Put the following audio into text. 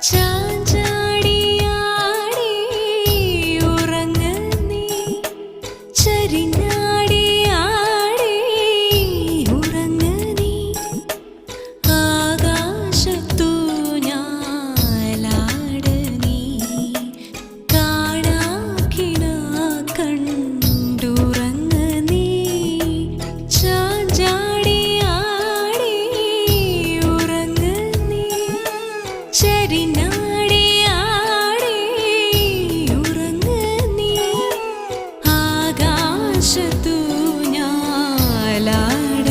ചാഞ്ചാടിയാടി ഉറങ്ങ് നീ ചരിഞ്ഞാടിയാടി ഉറങ്ങ് നീ ആകാശത്തു ഞാലാട് നീ കാണാക്കിന കണ്ടുറങ്ങ് നീ ചാഞ്ചാടിയാടി ഉറങ്ങ് നീ ചരിഞ്ഞ